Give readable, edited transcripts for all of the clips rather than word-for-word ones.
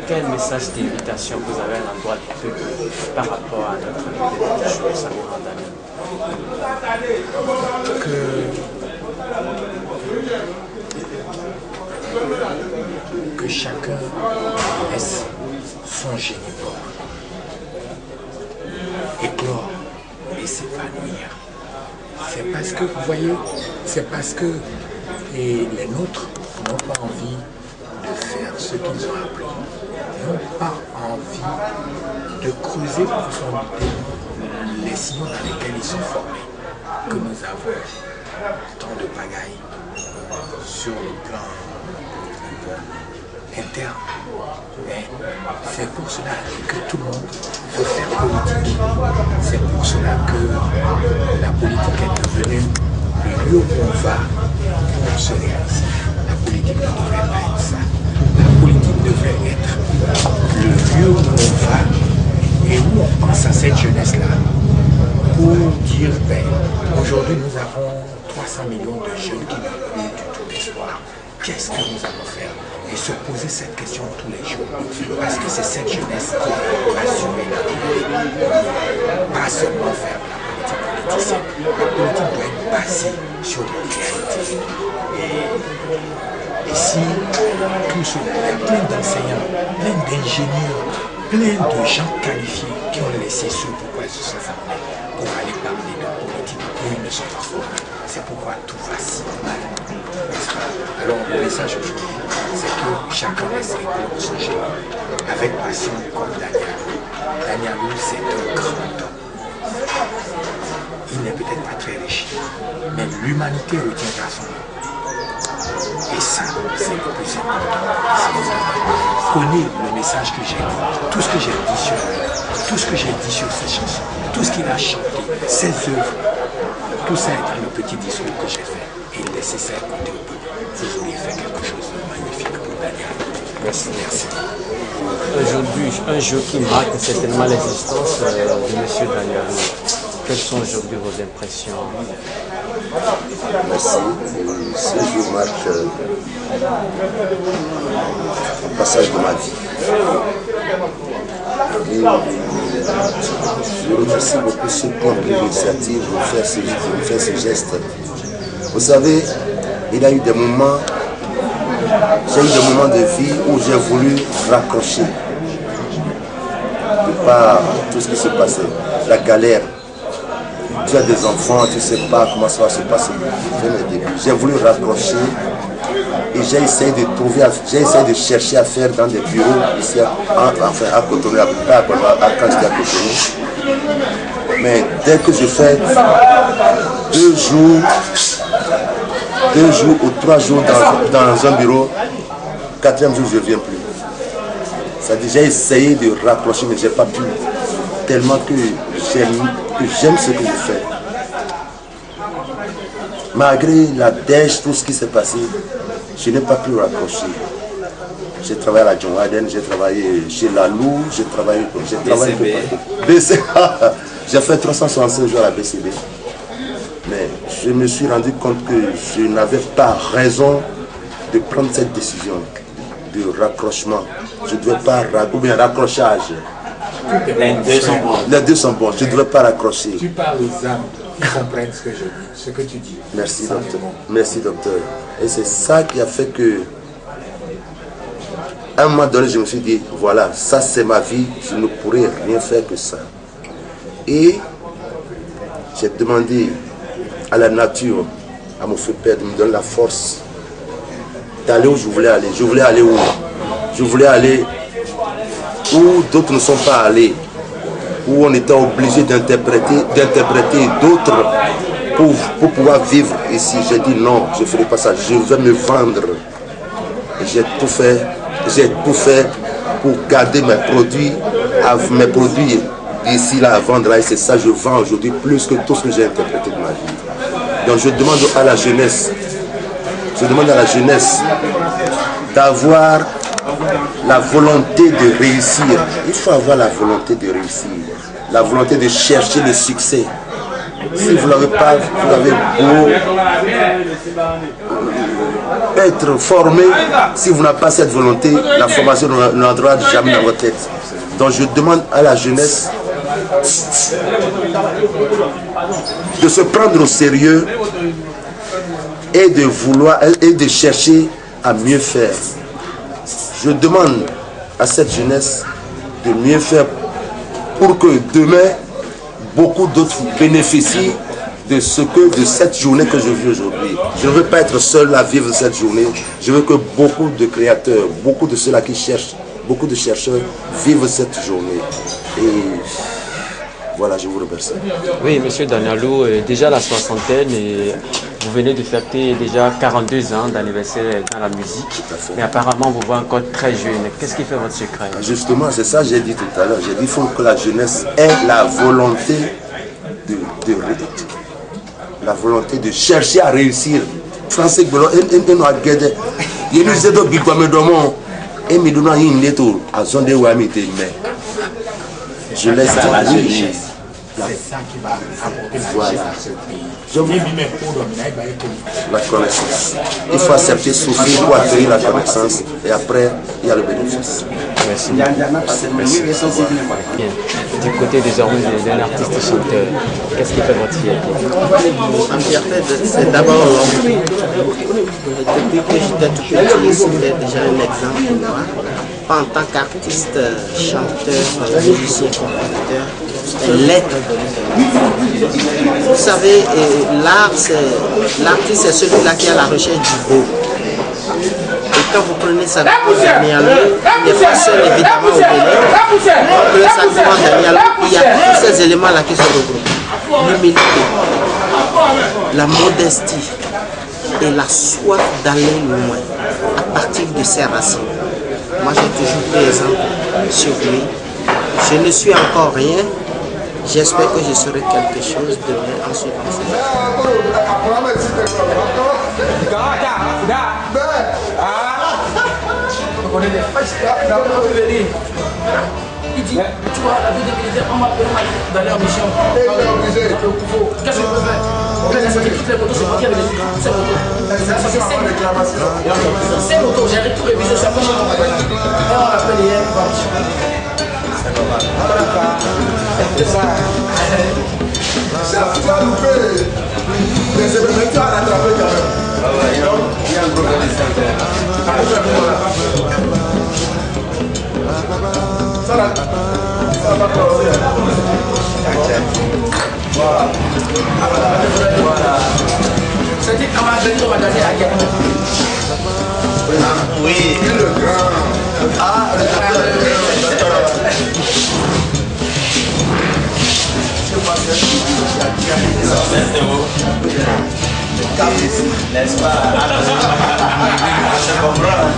quel message d'invitation vous avez à l'endroit du peuple par rapport à notre leader du jour, Samir Daniel? Que chacun laisse son génie éclore et s'épanouir. C'est parce que, vous voyez, c'est parce que les nôtres n'ont pas envie de faire ce qu'ils ont appris, n'ont pas envie de creuser profondément les sillons dans lesquels ils sont formés, que nous avons tant de pagailles sur le plan interne. Mais c'est pour cela que tout le monde veut faire politique. C'est pour cela que la politique est devenue le lieu où on va pour se réaliser. La politique ne devrait pas être ça. La politique devrait être le lieu où on va et où on pense à cette jeunesse-là pour dire, ben, aujourd'hui nous avons 300 millions de jeunes qui n'ont plus du tout d'espoir. Qu'est-ce que nous allons faire? Et se poser cette question tous les jours. Parce que c'est cette jeunesse qui va assurer la vie. Pas seulement faire la politique politicienne. La politique doit être basée sur la réalité. Et si tout cela, il y a plein d'enseignants, plein d'ingénieurs, plein de gens qualifiés qui ont laissé ce pourquoi ils se sont formés pour aller parler de politique où ils ne sont pas formés. C'est pourquoi tout va si mal. Alors le message aujourd'hui, c'est que chacun laisse éclore son génie avec passion comme Daniel. Daniel, c'est un grand homme. Il n'est peut-être pas très riche, mais l'humanité retiendra son nom. Et ça, c'est le plus important. Connais le message que j'ai dit, tout ce que j'ai dit sur lui, tout ce que j'ai dit sur ses chansons, tout ce qu'il a chanté, ses œuvres, tout ça est dans le petit discours que j'ai fait. Et laissez ça écouter au bout. Vous auriez fait quelque chose de magnifique pour Daniel. Merci, merci. Aujourd'hui, un jour qui marque certainement l'existence de M. Daniel. Quelles sont aujourd'hui vos impressions? Merci. Ce jour marque un passage de ma vie. Et je remercie beaucoup ceux qui ont pris l'initiative de faire ce geste. Vous savez, il y a eu des moments, j'ai eu des moments de vie où j'ai voulu raccrocher de par tout ce qui se passait, la galère. Tu as des enfants, tu ne sais pas comment ça va se passer. J'ai voulu raccrocher et j'ai essayé de trouver, j'ai essayé de chercher à faire dans des bureaux ici, enfin à Cotonou, à quand j'étais à Cotonou. Mais dès que je fais 2 jours ou 3 jours dans un bureau, 4e jour je ne viens plus. C'est-à-dire j'ai essayé de raccrocher mais je n'ai pas pu. Tellement que j'aime ce que je fais. Malgré la dèche, tout ce qui s'est passé, je n'ai pas pu raccrocher. J'ai travaillé à la John Aden, j'ai travaillé chez Lalou, j'ai travaillé BCB. J'ai fait 365 jours à la BCB. Mais je me suis rendu compte que je n'avais pas raison de prendre cette décision de raccrochement. Je ne devais pas ou bien raccrochage. Les deux sont bons. Les deux sont bons, je ne devais pas raccrocher. Tu parles aux âmes qui comprennent ce que je dis, ce que tu dis. Merci docteur. Merci docteur. Et c'est ça qui a fait que, à un moment donné, je me suis dit, voilà, ça c'est ma vie, je ne pourrais rien faire que ça. Et j'ai demandé à la nature, à mon frère père, de me donner la force d'aller où je voulais aller. Je voulais aller où? Je voulais aller où d'autres ne sont pas allés, où on était obligé d'interpréter d'autres pour pouvoir vivre ici. J'ai dit non, je ne ferai pas ça, je vais me vendre. J'ai tout fait pour garder mes produits ici là à vendre là, et c'est ça que je vends aujourd'hui plus que tout ce que j'ai interprété de ma vie. Donc je demande à la jeunesse, d'avoir la volonté de réussir. Il faut avoir la volonté de réussir, la volonté de chercher le succès. Si vous ne l'avez pas, vous avez beau être formé. Si vous n'avez pas cette volonté, la formation n'entrera jamais dans votre tête. Donc je demande à la jeunesse de se prendre au sérieux et de vouloir et de chercher à mieux faire. Je demande à cette jeunesse de mieux faire pour que demain beaucoup d'autres bénéficient de cette journée que je vis aujourd'hui. Je ne veux pas être seul à vivre cette journée. Je veux que beaucoup de créateurs, beaucoup de ceux-là qui cherchent, beaucoup de chercheurs vivent cette journée. Et voilà, je vous remercie. Oui, monsieur Danielou, déjà la soixantaine, et vous venez de fêter déjà 42 ans d'anniversaire dans la musique. Mais apparemment, vous voyez encore très jeune. Qu'est-ce qui fait votre secret? Justement, c'est ça que j'ai dit tout à l'heure. J'ai dit qu'il faut que la jeunesse ait la volonté la volonté de chercher à réussir. Français, je laisse la jeunesse. C'est ça qui va apporter la richesse à ce pays. La connaissance. Il faut accepter, souffrir pour accueillir la connaissance et après, il y a le bénéfice. Merci. Merci. Bien. Du côté désormais d'un artiste chanteur, qu'est-ce qui fait votre fierté? Ma fierté, c'est d'abord l'homme. Depuis que j'étais tout petit, c'était déjà un exemple pour moi. Pas en tant qu'artiste, chanteur, musicien, compositeur, l'être. Vous savez, l'artiste, c'est celui-là qui est à la recherche du beau. Et quand vous prenez sa vidéo de Danielou, il n'est pas seul évidemment au Bénin. Quand vous prenez sa vidéo de Danielou, il y a tous ces éléments-là qui se regroupent. L'humilité, la modestie et la soif d'aller loin à partir de ses racines. Moi j'ai toujours pris exemple sur lui. Je ne suis encore rien. J'espère que je serai quelque chose demain en suivant ça. Il dit, tu vois, la vie des militaires, on m'a d'aller en mission. Qu'est-ce qu'on peut faire? On a sorti toutes les motos, c'est moi qui avais les toutes ces motos. C'est 5 motos, j'ai tout révisé ça. Et on l'appelle hier, c'est normal. C'est ça. Tu vas louper. Mais tu vas l'attraper quand même. Il y a un gros ça va commencer. Voilà. C'est dit qu'on va donner à Gagnon. Oui. Le grand. Ah, le n'est-ce pas? Je comprends.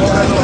Gracias.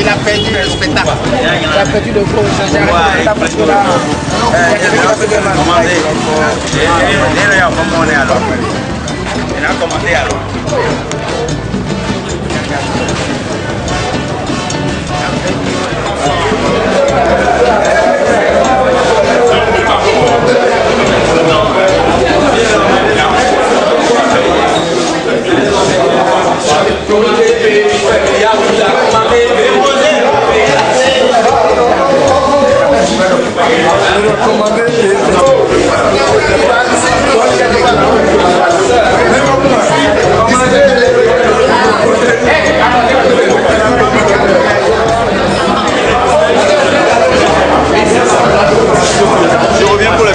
Il a perdu le spectacle. Il a perdu le gros. Il a commandé alors. Je reviens pour la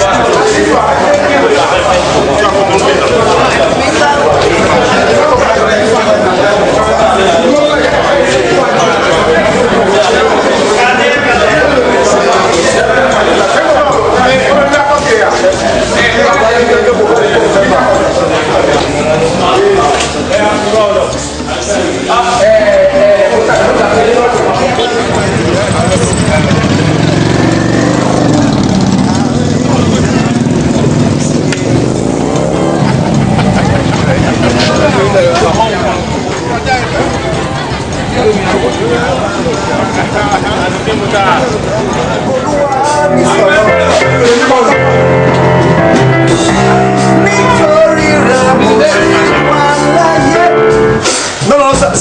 Non, ça,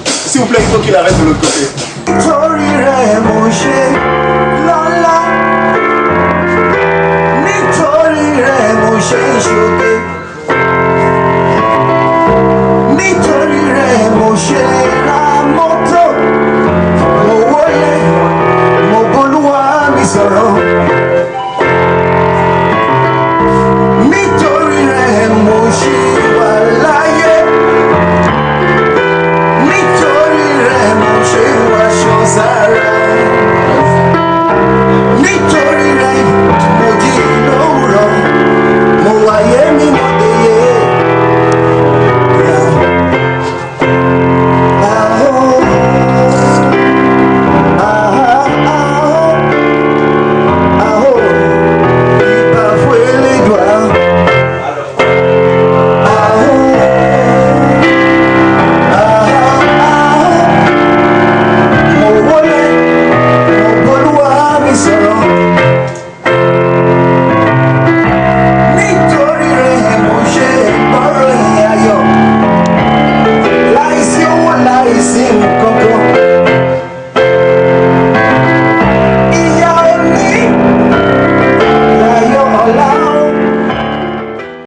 s'il vous plaît, il faut qu'il arrête de l'autre côté. Sorrow.